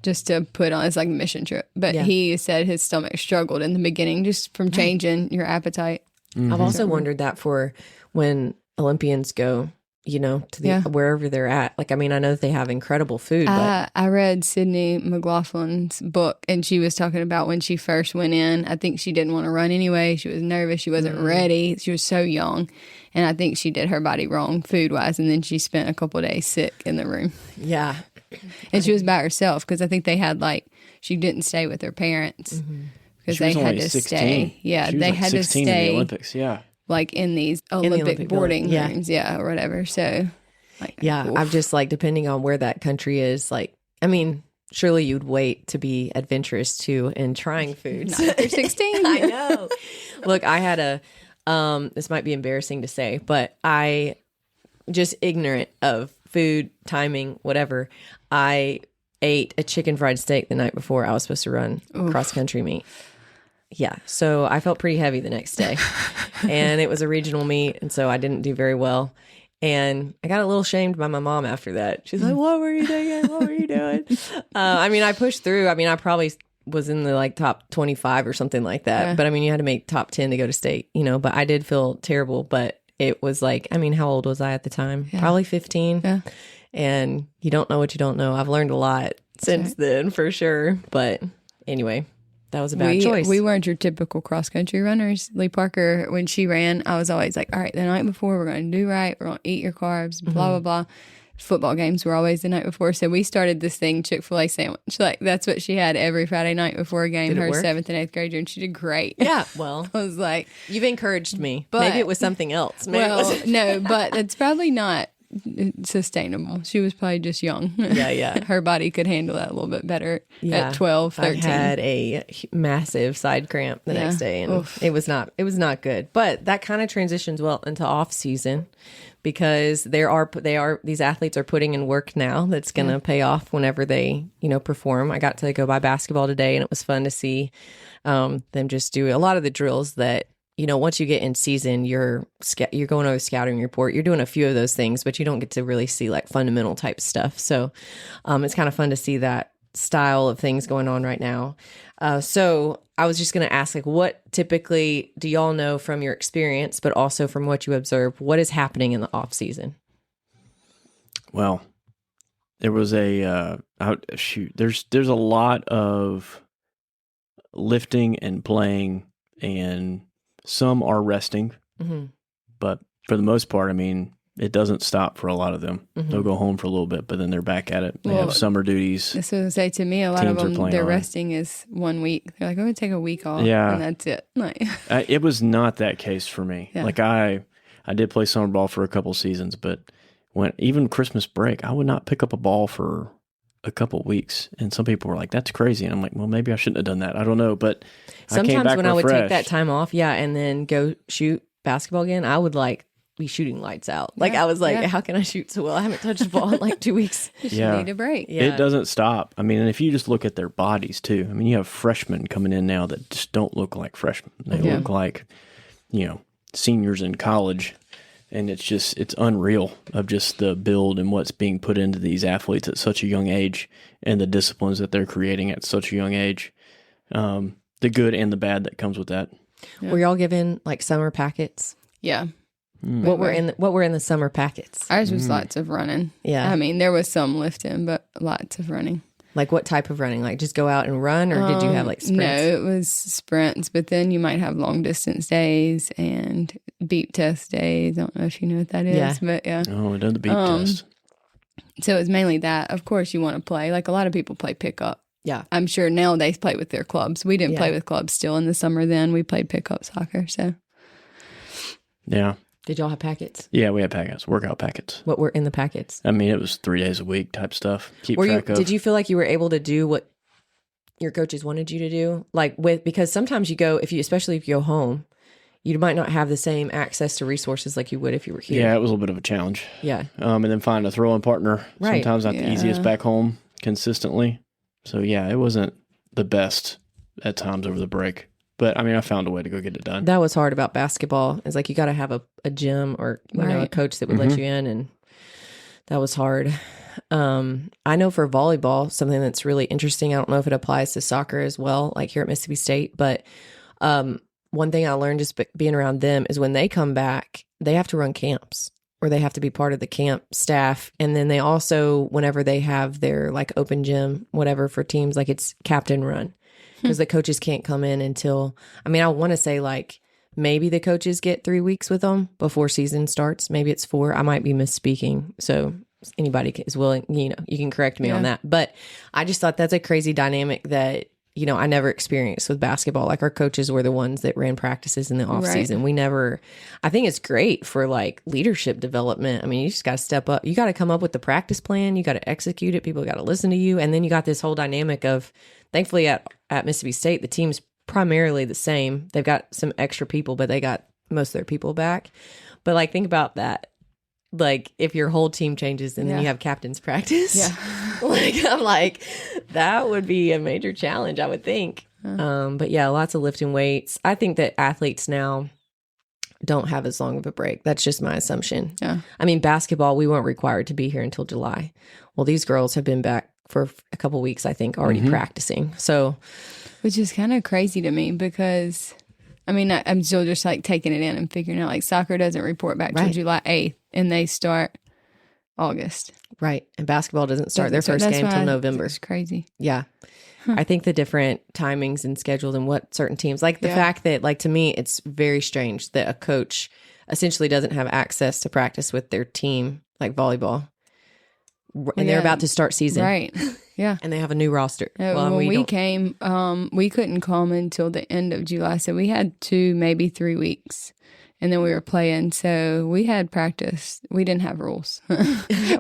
just to put on, it's like a mission trip. But he said his stomach struggled in the beginning just from changing your appetite.
I've also wondered that for when Olympians go, to the wherever they're at. Like, I mean, I know that they have incredible food, but
I read Sydney McLaughlin's book, and she was talking about when she first went in. I think she didn't want to run anyway. She was nervous. She wasn't ready. She was so young. And I think she did her body wrong food-wise, and then she spent a couple of days sick in the room.
yeah.
And she was by herself because I think they had, she didn't stay with her parents because
She was
they had
only
to
16.
stay. Yeah,
She was
they
like
had to
16 in the
stay
Olympics. Yeah.
in these
the
Olympic
Olympic
boarding
building.
rooms, or whatever. So,
Yeah. I'm just like, depending on where that country is, like, I mean, surely you'd wait to be adventurous too in trying foods.
not if you're 16.
I know. Look, I had this might be embarrassing to say, but I just ignorant of food, timing, whatever. I ate a chicken fried steak the night before I was supposed to run cross country meet. Yeah. So I felt pretty heavy the next day and it was a regional meet. And so I didn't do very well. And I got a little shamed by my mom after that. She's like, what were you doing? What were you doing? I mean, I pushed through. I mean, I probably was in the like top 25 or something like that.
Yeah.
But I mean, you had to make top 10 to go to state, you know, but I did feel terrible. But it was like, I mean, how old was I at the time?
Yeah.
Probably 15.
Yeah.
And you don't know what you don't know. I've learned a lot since then for sure. But anyway, that was a bad choice.
We weren't your typical cross country runners. Lee Parker, when she ran, I was always like, all right, the night before we're going to do right. We're going to eat your carbs, blah, blah, blah. Football games were always the night before. So we started this thing, Chick-fil-A sandwich. Like that's what she had every Friday night before a game, her 7th and 8th grade year. And she did great.
Yeah. Well,
I was like,
you've encouraged me.
But,
maybe it was something else. Maybe
no, but it's probably not sustainable. She was probably just young.
Yeah.
Her body could handle that a little bit better at 12, 13.
I had a massive side cramp the next day, and it was not good. But that kind of transitions well into off season, because these athletes are putting in work now that's going to pay off whenever they, you know, perform. I got to go by basketball today, and it was fun to see them just do a lot of the drills that, you know, once you get in season, you're going over scouting report. You're doing a few of those things, but you don't get to really see like fundamental type stuff. So it's kind of fun to see that style of things going on right now. So I was just going to ask, like, what typically do y'all know from your experience, but also from what you observe, what is happening in the off season?
Well, there was there's a lot of lifting and playing, and some are resting, but for the most part, I mean, it doesn't stop for a lot of them. They'll go home for a little bit, but then they're back at it. They have summer duties.
That's what I say. To me, a lot of them, their resting is 1 week. They're like, I'm going to take a week off, and that's it. Like,
it was not that case for me. Yeah. Like I did play summer ball for a couple seasons, but even Christmas break, I would not pick up a ball for a couple weeks, and some people were like, that's crazy, and I'm like, well, maybe I shouldn't have done that. I don't know, but
sometimes
I came back
when refreshed. I would take that time off, and then go shoot basketball again, I would like be shooting lights out. Like I was like, how can I shoot so well? I haven't touched the ball in like 2 weeks.
You need a break.
It doesn't stop. I mean, and if you just look at their bodies too, I mean, you have freshmen coming in now that just don't look like freshmen. They look like, you know, seniors in college. And it's unreal of just the build and what's being put into these athletes at such a young age, and the disciplines that they're creating at such a young age. The good and the bad that comes with that.
Yeah. Were y'all given like summer packets?
Yeah.
What were in the summer packets?
Ours was lots of running.
Yeah.
I mean, there was some lifting, but lots of running.
Like what type of running? Like just go out and run, or did you have like sprints?
No, it was sprints, but then you might have long distance days and beep test days. I don't know if you know what that is, but yeah.
Oh, I done the beep test.
So it was mainly that. Of course, you want to play. Like a lot of people play pickup.
Yeah.
I'm sure now they play with their clubs. We didn't play with clubs still in the summer then. We played pickup soccer, so.
Yeah.
Did y'all have packets?
Yeah, we had packets, workout packets.
What were in the packets?
I mean, it was 3 days a week type stuff. Did
you feel like you were able to do what your coaches wanted you to do? Because sometimes you go, especially if you go home, you might not have the same access to resources like you would if you were here.
Yeah, it was a little bit of a challenge.
Yeah.
And then find a throw-in partner.
Right.
Sometimes not the easiest back home consistently. So yeah, it wasn't the best at times over the break. But I mean, I found a way to go get it done.
That was hard about basketball. It's like you got to have a gym or a coach that would let you in, and that was hard. I know for volleyball, something that's really interesting. I don't know if it applies to soccer as well, like here at Mississippi State. But one thing I learned just being around them is when they come back, they have to run camps, or they have to be part of the camp staff. And then they also, whenever they have their like open gym, whatever for teams, like it's captain run. Because the coaches can't come in until, I mean, I want to say like maybe the coaches get 3 weeks with them before season starts. Maybe it's 4. I might be misspeaking. So anybody is willing, you know, you can correct me on that. But I just thought that's a crazy dynamic that, you know, I never experienced with basketball. Like our coaches were the ones that ran practices in the off season. We never, I think it's great for like leadership development. I mean, you just got to step up. You got to come up with the practice plan. You got to execute it. People got to listen to you. And then you got this whole dynamic of, thankfully at Mississippi State, the team's primarily the same. They've got some extra people, but they got most of their people back. But like, think about that. Like if your whole team changes and then you have captain's practice, like I'm like, that would be a major challenge, I would think. But yeah, lots of lifting weights. I think that athletes now don't have as long of a break. That's just my assumption. Yeah. I mean, basketball, we weren't required to be here until July. Well, these girls have been back for a couple weeks, I think, already practicing. So,
which is kind of crazy to me because, I mean, I'm still just like taking it in and figuring out like soccer doesn't report back till July 8th and they start August.
Right. And basketball doesn't start their first game till November.
It's crazy.
Yeah. I think the different timings and schedules and what certain teams, like the fact that, like, to me, it's very strange that a coach essentially doesn't have access to practice with their team, like volleyball. And they're about to start season.
Right. Yeah.
And they have a new roster.
When we came, we couldn't come until the end of July. So we had 2, maybe 3 weeks. And then we were playing. So we had practice. We didn't have rules.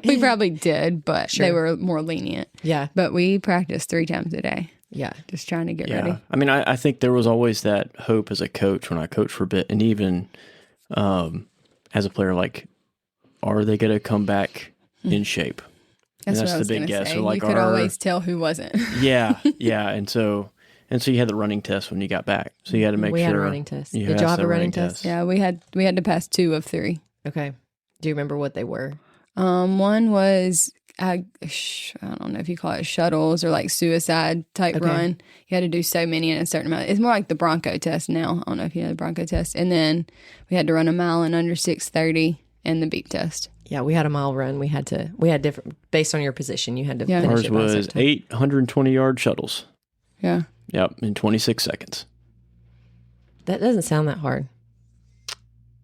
We probably did, but they were more lenient.
Yeah.
But we practiced 3 times a day.
Yeah.
Just trying to get ready.
I mean, I think there was always that hope as a coach when I coached for a bit. And even as a player, like, are they going to come back in shape?
That's what I was
the big guess.
Say.
So, like,
you could always tell who wasn't.
Yeah. And so you had the running test when you got back. So you had to make sure.
We had a running test. Did y'all have a running test?
Yeah, we had to pass 2 of 3.
Okay. Do you remember what they were?
One was, I don't know if you call it shuttles or like suicide type run. You had to do so many in a certain amount. It's more like the Bronco test now. I don't know if you had a Bronco test. And then we had to run a mile in under 6:30 and the beep test.
Yeah, we had a mile run. We had different, based on your position, you had to finish
Ours
it.
Ours was 820-yard shuttles.
Yeah.
Yep, in 26 seconds.
That doesn't sound that hard.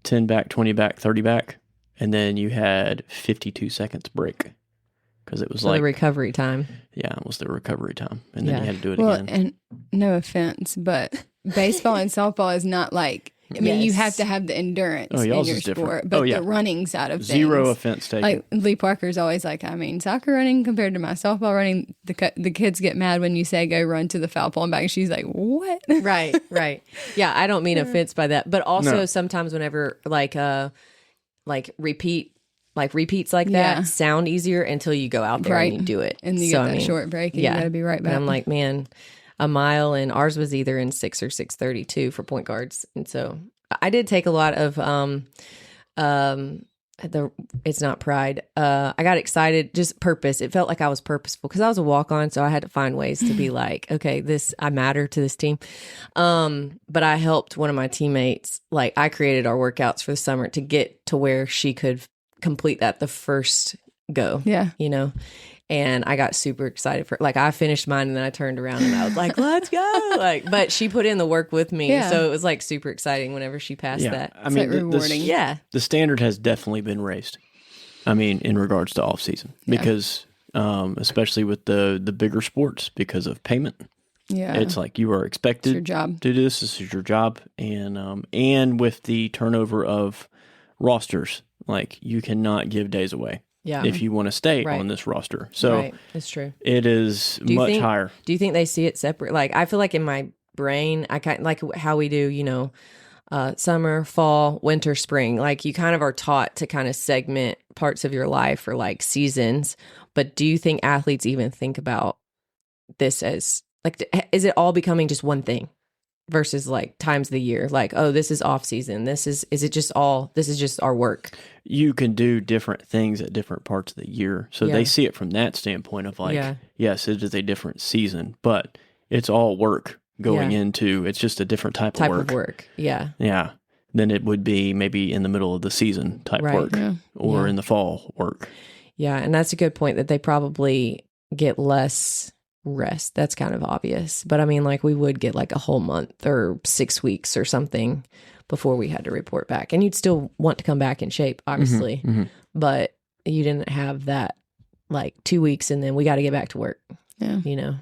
10 back, 20 back, 30 back. And then you had 52 seconds break. Because it was
the recovery time.
Yeah, it was the recovery time. And then you had to do it again.
And no offense, but baseball and softball is not like, I mean, you have to have the endurance in your sport, but the running side of things.
Zero offense taken.
Like Lee Parker's always like, I mean, soccer running compared to my softball running, the kids get mad when you say go run to the foul pole and back. She's like, what?
Right. Yeah, I don't mean offense by that, but also sometimes whenever repeats like that sound easier until you go out there and you do it.
And you get that short break and you got to be right back.
And I'm like, man, a mile, and ours was either in 6 or 6:32 for point guards. And so I did take a lot of it's not pride. I got excited, just purpose. It felt like I was purposeful because I was a walk-on, so I had to find ways to be like, okay, I matter to this team. But I helped one of my teammates. Like, I created our workouts for the summer to get to where she could complete that the first go.
Yeah.
You know? And I got super excited for, like, I finished mine and then I turned around and I was like, let's go. Like, but she put in the work with me. Yeah. So it was like super exciting whenever she passed that.
I mean,
like rewarding.
The standard has definitely been raised. I mean, in regards to off season, because especially with the bigger sports, because of payment.
Yeah.
It's like you are expected
it's your job.
to do this. This is your job. And with the turnover of rosters, like, you cannot give days away.
Yeah.
If you want to stay on this roster. So
it's true.
It is much higher.
Do you think they see it separate? Like, I feel like in my brain, I kind of like how we do, you know, summer, fall, winter, spring. Like, you kind of are taught to kind of segment parts of your life or like seasons. But do you think athletes even think about this as like, is it all becoming just one thing versus like times of the year? Like, oh, this is off season. This is just our work.
You can do different things at different parts of the year. So they see it from that standpoint of like, yes, it is a different season, but it's all work going into, it's just a different type of work. Yeah. Yeah. Than it would be maybe in the middle of the season type work or in the fall work.
Yeah. And that's a good point that they probably get less rest. That's kind of obvious. But I mean, like, we would get like a whole month or 6 weeks or something before we had to report back. And you'd still want to come back in shape, obviously. Mm-hmm. But you didn't have that like 2 weeks and then we got to get back to work. Yeah. You know,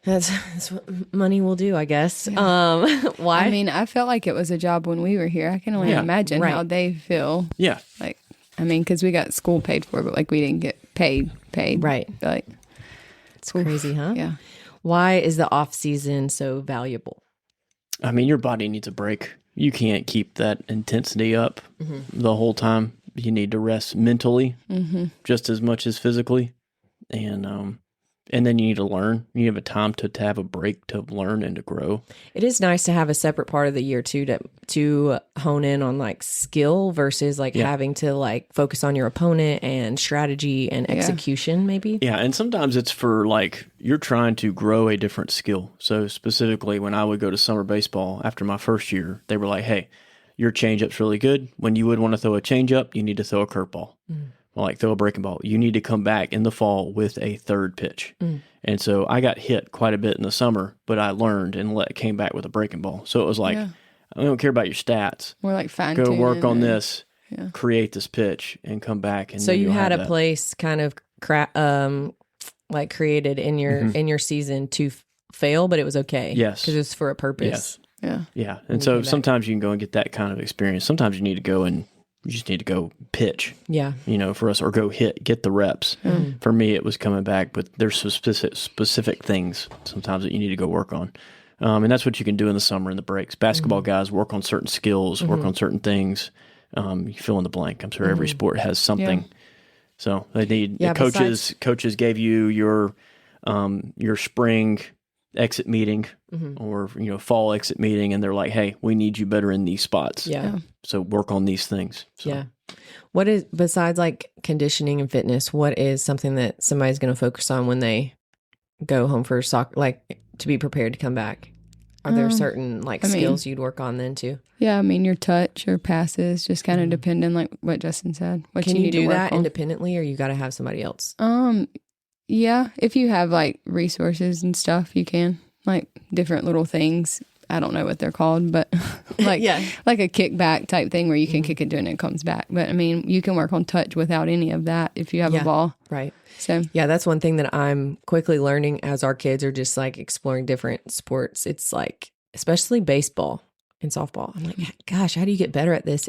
that's what money will do, I guess. Yeah. Why?
I mean, I felt like it was a job when we were here. I can only imagine how they feel.
Yeah.
Like, I mean, because we got school paid for, but like we didn't get paid.
Right.
Like,
it's crazy, huh?
Yeah.
Why is the off season so valuable?
I mean, your body needs a break. You can't keep that intensity up the whole time. You need to rest mentally just as much as physically. And And then you need to learn. You have a time to have a break to learn and to grow.
It is nice to have a separate part of the year too to hone in on like skill versus like having to like focus on your opponent and strategy and execution maybe.
Yeah, and sometimes it's for like you're trying to grow a different skill. So specifically when I would go to summer baseball after my first year, they were like, "Hey, your changeup's really good. When you would want to throw a changeup, you need to throw a curveball." Like throw a breaking ball. You need to come back in the fall with a third pitch. And so I got hit quite a bit in the summer, but I learned and came back with a breaking ball. So it was like, I don't care about your stats.
More like fine
Go work on this, create this pitch, and come back. And
so you had a place kind of like created in your season to fail, but it was okay.
Yes,
because it's for a purpose.
Yes. Yeah. And so sometimes you can go and get that kind of experience. Sometimes you need to go and you just need to go pitch. Yeah. For us, or go get the reps. For me, it was coming back, but there's some specific things sometimes that you need to go work on. And that's what you can do in the summer in the breaks. Basketball guys work on certain skills, work on certain things. You fill in the blank. I'm sure every sport has something. Yeah. So they need the coaches gave you your spring exit meeting or fall exit meeting, and they're like, hey, we need you better in these spots. So work on these things. So.
What is, besides like conditioning and fitness, what is something that somebody's going to focus on when they go home for soccer, like to be prepared to come back? Are there certain skills you'd work on then too?
Yeah, I mean your touch, your passes, just kind of depending, like what Justin said. What
Can
you
you
need
do
to work
that
on.
independently, or you got to have somebody else?
Yeah, if you have like resources and stuff, you can, like different little things. I don't know what they're called, but like like a kickback type thing where you can kick it to and it comes back. But I mean, you can work on touch without any of that if you have a ball.
Right.
So
yeah, that's one thing that I'm quickly learning as our kids are just like exploring different sports. It's like, especially baseball and softball. I'm like, gosh, how do you get better at this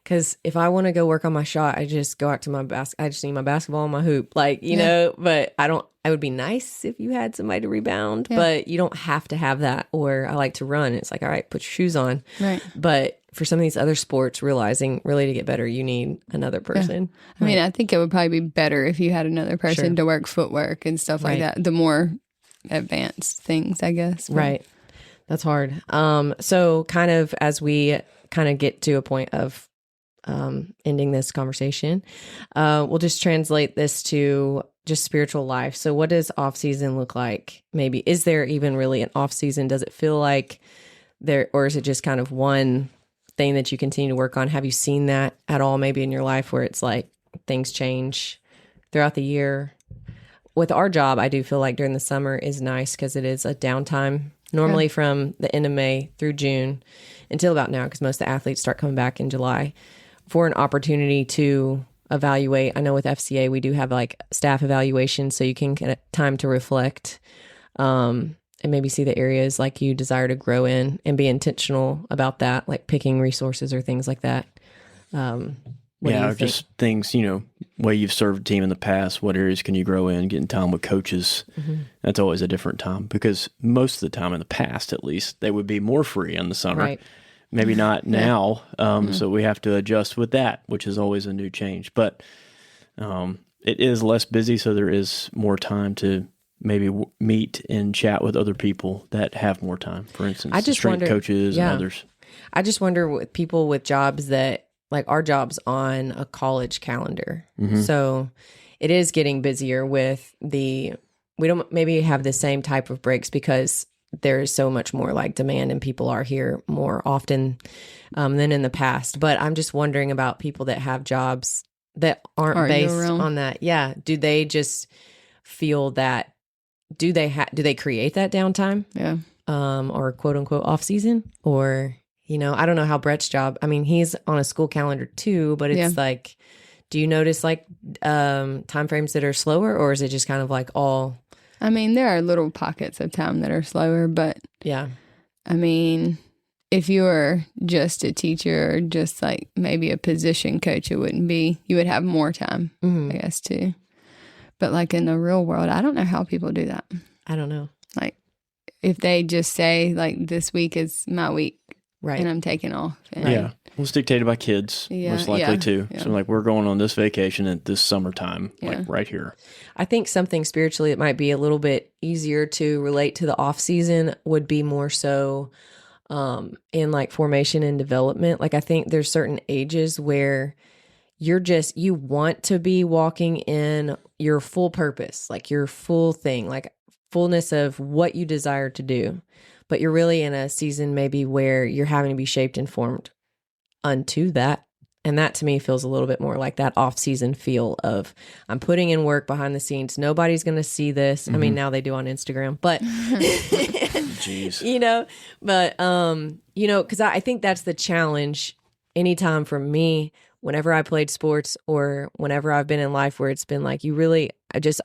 because if I want to go work on my shot, I just go out to I just need my basketball and my hoop, like, know, but it would be nice if you had somebody to rebound, but you don't have to have that. Or I like to run. It's like, all right, put your shoes on. Right. But for some of these other sports, realizing really to get better, you need another person.
I mean, I think it would probably be better if you had another person to work footwork and stuff like that. The more advanced things, I guess. But.
Right. That's hard. So kind of as we kind of get to a point of ending this conversation, we'll just translate this to just spiritual life. So what does off season look like? Maybe is there even really an off season? Does it feel like there, or is it just kind of one thing that you continue to work on? Have you seen that at all maybe in your life where it's like things change throughout the year? With our job, I do feel like during the summer is nice because it is a downtime normally from the end of May through June until about now, because most of the athletes start coming back in July, for an opportunity to evaluate. I know with FCA, we do have like staff evaluation, so you can get time to reflect and maybe see the areas like you desire to grow in and be intentional about that, like picking resources or things like that.
Or just things, way you've served a team in the past, what areas can you grow in, getting time with coaches. That's always a different time, because most of the time in the past, at least, they would be more free in the summer. Right. Maybe not now. So we have to adjust with that, which is always a new change. But it is less busy, so there is more time to maybe meet and chat with other people that have more time. For instance, strength coaches and others.
I just wonder with people with jobs that, like our job's on a college calendar. So it is getting busier with we don't maybe have the same type of breaks because there's so much more like demand and people are here more often than in the past. But I'm just wondering about people that have jobs that aren't based on that. Yeah. Do they just feel that, do they create that downtime? Yeah. Or quote unquote off season, or, I don't know how Brett's job, I mean, he's on a school calendar too, but it's like, do you notice like time frames that are slower, or is it just kind of like all?
I mean, there are little pockets of time that are slower, but I mean, if you were just a teacher or just like maybe a position coach, it wouldn't be, you would have more time, I guess, too. But like in the real world, I don't know how people do that.
I don't know.
Like if they just say like, this week is my week. Right. And I'm taking off. And
Well, it's dictated by kids, most likely too. Yeah. So like we're going on this vacation at this summertime, like right here.
I think something spiritually that might be a little bit easier to relate to the off season would be more so in like formation and development. Like I think there's certain ages where you want to be walking in your full purpose, like your full thing, like fullness of what you desire to do. But you're really in a season maybe where you're having to be shaped and formed unto that. And that to me feels a little bit more like that off-season feel of I'm putting in work behind the scenes. Nobody's going to see this. I mean, now they do on Instagram, but
jeez,
because I think that's the challenge anytime for me, whenever I played sports or whenever I've been in life where it's been like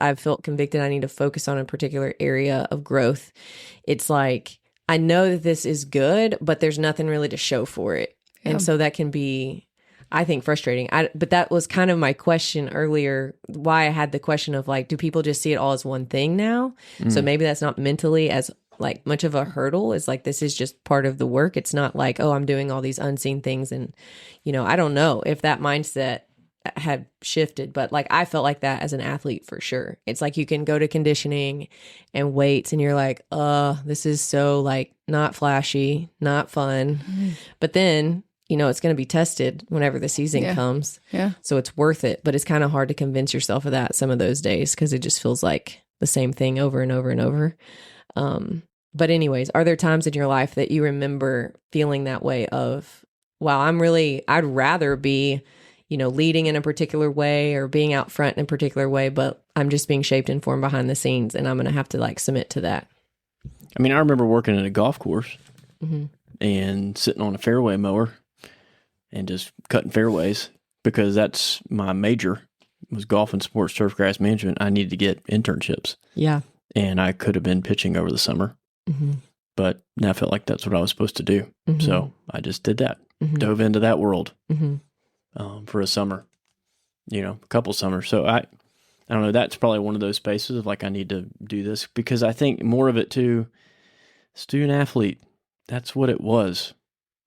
I've felt convicted I need to focus on a particular area of growth. It's like, I know that this is good, but there's nothing really to show for it. Yeah. And so that can be, I think, frustrating. But that was kind of my question earlier, why I had the question of like, do people just see it all as one thing now? So maybe that's not mentally as like much of a hurdle. It's like, this is just part of the work. It's not like, oh, I'm doing all these unseen things. And, I don't know if that mindset had shifted, but like I felt like that as an athlete for sure. It's like you can go to conditioning and weights and you're like, this is so like not flashy, not fun. But then, it's going to be tested whenever the season comes.
Yeah.
So it's worth it. But it's kind of hard to convince yourself of that some of those days because it just feels like the same thing over and over and over. But anyways, are there times in your life that you remember feeling that way of, wow, I'd rather be leading in a particular way or being out front in a particular way, but I'm just being shaped and formed behind the scenes and I'm going to have to like submit to that.
I mean, I remember working at a golf course and sitting on a fairway mower and just cutting fairways because that's my major was golf and sports turf grass management. I needed to get internships.
Yeah.
And I could have been pitching over the summer, but I felt like that's what I was supposed to do. So I just did that, dove into that world. For a summer, a couple summers. So I don't know, that's probably one of those spaces of like, I need to do this because I think more of it too, student athlete, that's what it was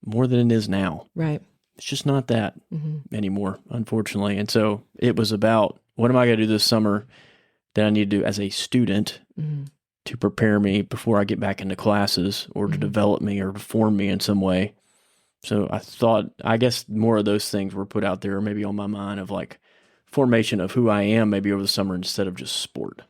more than it is now.
Right.
It's just not that anymore, unfortunately. And so it was about, what am I going to do this summer that I need to do as a student to prepare me before I get back into classes or to develop me or to form me in some way. So I guess more of those things were put out there maybe on my mind of like formation of who I am maybe over the summer instead of just sport.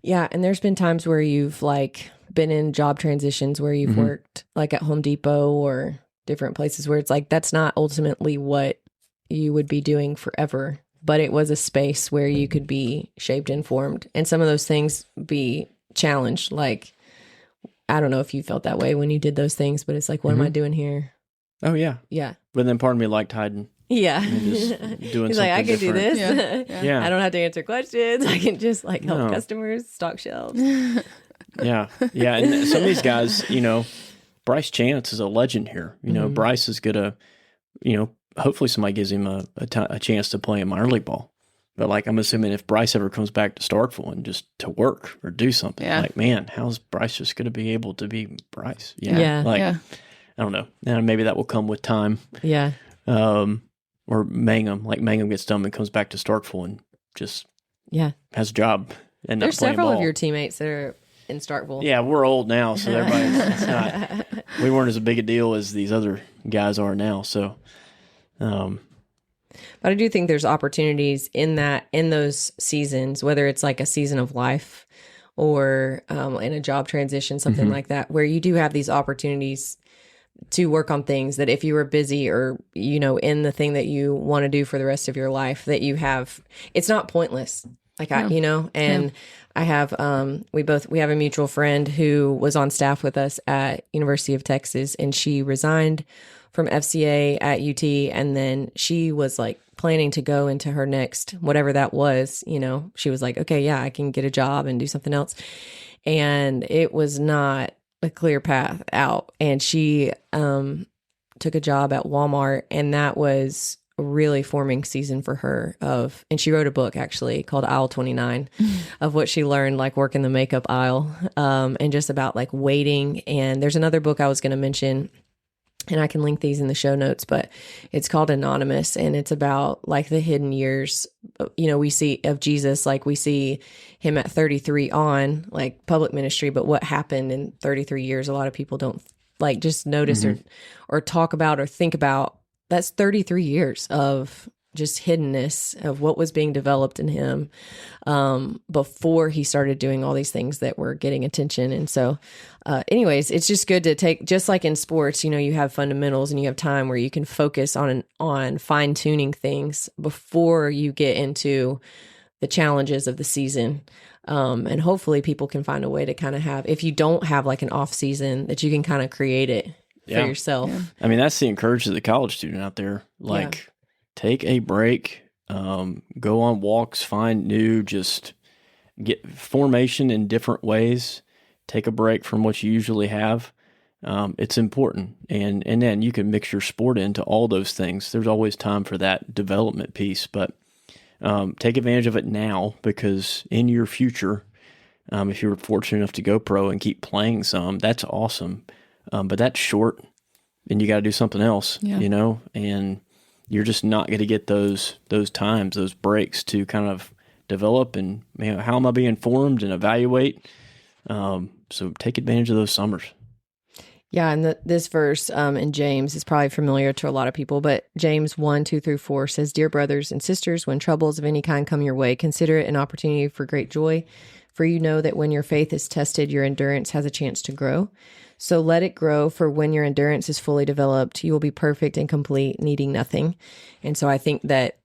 Yeah. And there's been times where you've like been in job transitions where you've worked like at Home Depot or different places where it's like, that's not ultimately what you would be doing forever, but it was a space where you could be shaped and formed and some of those things be challenged. Like, I don't know if you felt that way when you did those things, but it's like, what am I doing here?
Oh, yeah.
Yeah.
But then part of me liked hiding.
Yeah.
Just doing
He's like, I can do this.
Yeah.
I don't have to answer questions. I can just like help customers stock shelves.
Yeah. Yeah. And some of these guys, Bryce Chance is a legend here. Bryce is going to, hopefully somebody gives him a chance to play in minor league ball. But like, I'm assuming if Bryce ever comes back to Starkville and just to work or do something, like, man, how's Bryce just going to be able to be Bryce? I don't know. And maybe that will come with time.
Yeah.
Or Mangum. Like Mangum gets done and comes back to Starkville and just has a job. And
there's several of your teammates that are in Starkville.
Yeah, we're old now, so everybody's we weren't as big a deal as these other guys are now. So,
but I do think there's opportunities in those seasons, whether it's like a season of life or in a job transition, something like that, where you do have these opportunities to work on things that if you were busy or, in the thing that you want to do for the rest of your life, that you have, it's not pointless. Like I have, we have a mutual friend who was on staff with us at University of Texas and she resigned from FCA at UT. And then she was like planning to go into her next, whatever that was, she was like, okay, yeah, I can get a job and do something else. And it was not a clear path out. And she took a job at Walmart, and that was a really forming season for her and she wrote a book actually called Aisle 29 of what she learned, like working the makeup aisle, and just about like waiting. And there's another book I was going to mention and I can link these in the show notes, but it's called Anonymous, and it's about like the hidden years, we see of Jesus. Like we see him at 33 on like public ministry, but what happened in 33 years, a lot of people don't like just notice or talk about or think about. That's 33 years of just hiddenness of what was being developed in him before he started doing all these things that were getting attention. And so anyways, it's just good to take, just like in sports, you have fundamentals and you have time where you can focus on fine tuning things before you get into the challenges of the season. And hopefully people can find a way to kind of have, if you don't have like an off season, that you can kind of create it for yourself. Yeah.
I mean, that's the encouragement of the college student out there. Like, take a break, go on walks, find new, just get formation in different ways. Take a break from what you usually have. It's important. And then you can mix your sport into all those things. There's always time for that development piece, but take advantage of it now, because in your future, if you're fortunate enough to go pro and keep playing some, that's awesome. But that's short, and you got to do something else, and you're just not going to get those times, those breaks to kind of develop and how am I being formed and evaluate. So take advantage of those summers.
Yeah, and this verse in James is probably familiar to a lot of people, but James 1:2-4 says, "Dear brothers and sisters, when troubles of any kind come your way, consider it an opportunity for great joy, for you know that when your faith is tested, your endurance has a chance to grow. So let it grow, for when your endurance is fully developed, you will be perfect and complete, needing nothing." And so I think that,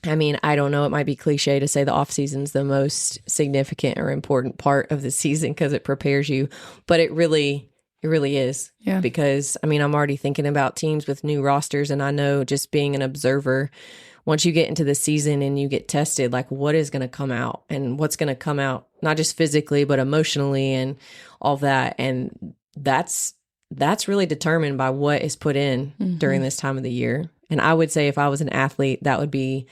I don't know, it might be cliche to say the off season's the most significant or important part of the season because it prepares you, but it really is. Yeah. Because I'm already thinking about teams with new rosters, and I know just being an observer, once you get into the season and you get tested, like what is going to come out and what's going to come out, not just physically, but emotionally and all that. And that's really determined by what is put in during this time of the year. And I would say if I was an athlete, that would be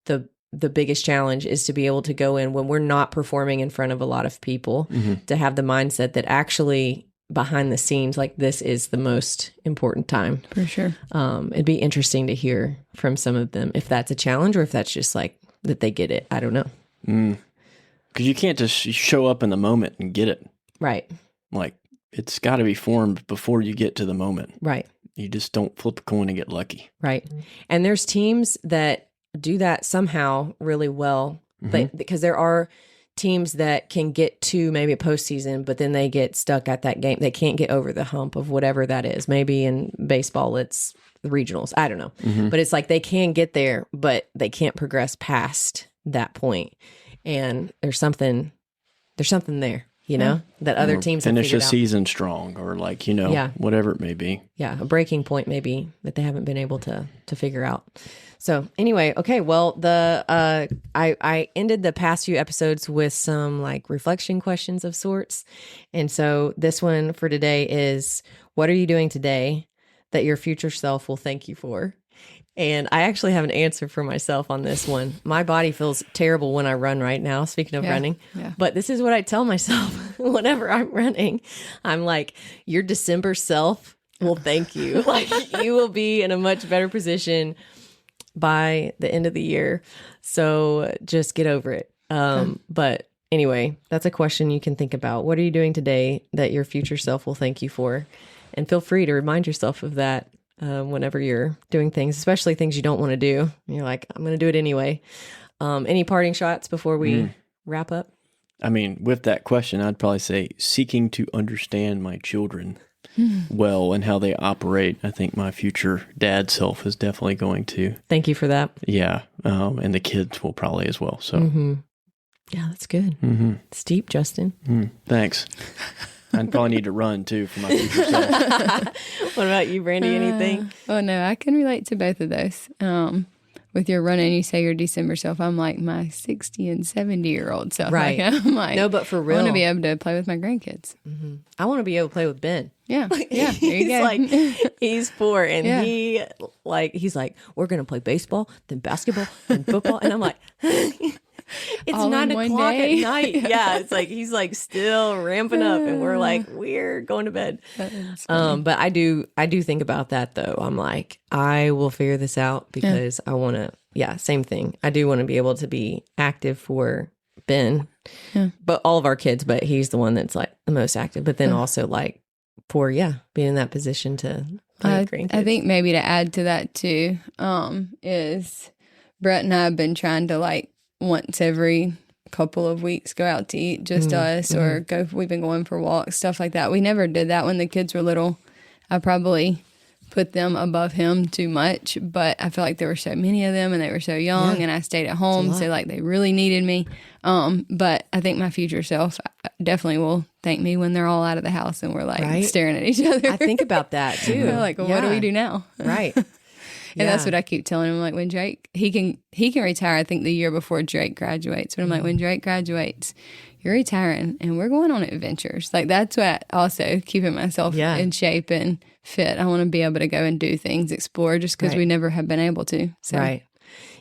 the biggest challenge, is to be able to go in when we're not performing in front of a lot of people, to have the mindset that actually behind the scenes, like this is the most important time. For sure. It'd be interesting to hear from some of them if that's a challenge or if that's just like that they get it. I don't know.
Because you can't just show up in the moment and get it.
Right.
Like it's got to be formed before you get to the moment.
Right.
You just don't flip a coin and get lucky.
Right. And there's teams that do that somehow really well, but because there are teams that can get to maybe a postseason, but then they get stuck at that game. They can't get over the hump of whatever that is. Maybe in baseball, it's the regionals. I don't know. But it's like they can get there, but they can't progress past that point. And there's something there, that other teams
finish a season strong, or like, whatever it may be.
Yeah, a breaking point maybe that they haven't been able to figure out. So anyway, okay, well, I ended the past few episodes with some like reflection questions of sorts. And so this one for today is, what are you doing today that your future self will thank you for? And I actually have an answer for myself on this one. My body feels terrible when I run right now, speaking of running. Yeah. But this is what I tell myself whenever I'm running. I'm like, your December self will thank you. Like you will be in a much better position by the end of the year. So just get over it. But anyway, that's a question you can think about. What are you doing today that your future self will thank you for? And feel free to remind yourself of that whenever you're doing things, especially things you don't want to do. You're like, I'm going to do it anyway. Any parting shots before we wrap up?
With that question, I'd probably say seeking to understand my children well and how they operate. I think my future dad self is definitely going to.
Thank you for that.
Yeah. And the kids will probably as well. So,
yeah, that's good. It's deep, Justin.
Thanks. I probably need to run too for my future self.
What about you, Brandi? Anything?
Oh no, I can relate to both of those. With your running, you say your December self. I'm like my 60 and 70-year-old self.
Right.
Like, I'm like,
no, but for real,
I want to be able to play with my grandkids.
I want to be able to play with Ben.
Yeah. Yeah. There you go.
Like, he's 4 and he's like, we're going to play baseball, then basketball, then football. And I'm like, it's
all
9
in one
o'clock
day.
at night. Yeah, it's like he's like still ramping up, and we're like, we're going to bed. But I do think about that though. I'm like, I will figure this out because I want to. Yeah, same thing. I do want to be able to be active for Ben, but all of our kids. But he's the one that's like the most active. But then also like for being in that position to play with grandkids.
I think maybe to add to that too, is Brett and I have been trying to like once every couple of weeks go out to eat, just us, or we've been going for walks, stuff like that. We never did that when the kids were little. I probably put them above him too much, but I feel like there were so many of them and they were so young and I stayed at home, so like they really needed me. But I think my future self definitely will thank me when they're all out of the house and we're like staring at each other.
I think about that too.
Like, well, what do we do now?
Right.
And that's what I keep telling him. Like when Drake, he can retire, I think the year before Drake graduates. But I'm like, when Drake graduates, you're retiring and we're going on adventures. Like that's what also keeping myself in shape and fit. I want to be able to go and do things, explore, just because we never have been able to. So.
Right.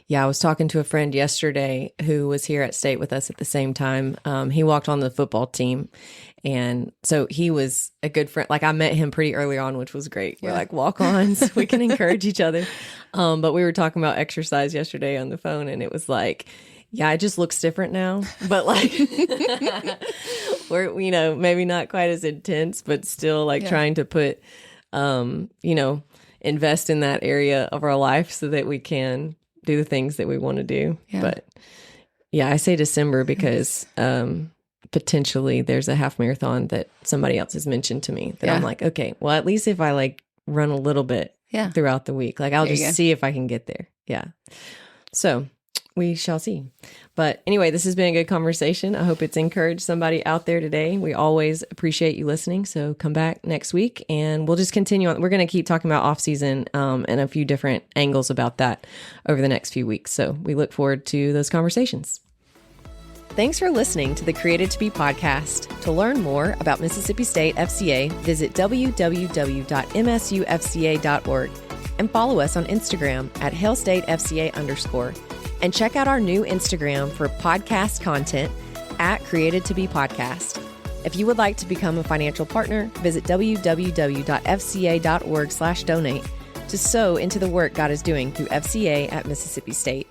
Yeah, I was talking to a friend yesterday who was here at State with us at the same time. He walked on the football team. And so he was a good friend. Like I met him pretty early on, which was great. We're like walk-ons. We can encourage each other. But we were talking about exercise yesterday on the phone and it was like, yeah, it just looks different now. But like, we're, maybe not quite as intense, but still like trying to put, invest in that area of our life so that we can do the things that we want to do. Yeah. But I say December because potentially there's a half marathon that somebody else has mentioned to me that I'm like, okay, well, at least if I like run a little bit throughout the week, like I'll just see if I can get there. Yeah. So we shall see. But anyway, this has been a good conversation. I hope it's encouraged somebody out there today. We always appreciate you listening. So come back next week and we'll just continue on. We're going to keep talking about off-season and a few different angles about that over the next few weeks. So we look forward to those conversations. Thanks for listening to the Created to Be podcast. To learn more about Mississippi State FCA, visit www.msufca.org and follow us on Instagram at HailStateFCA_. And check out our new Instagram for podcast content at Created to Be Podcast. If you would like to become a financial partner, visit www.fca.org/donate to sow into the work God is doing through FCA at Mississippi State.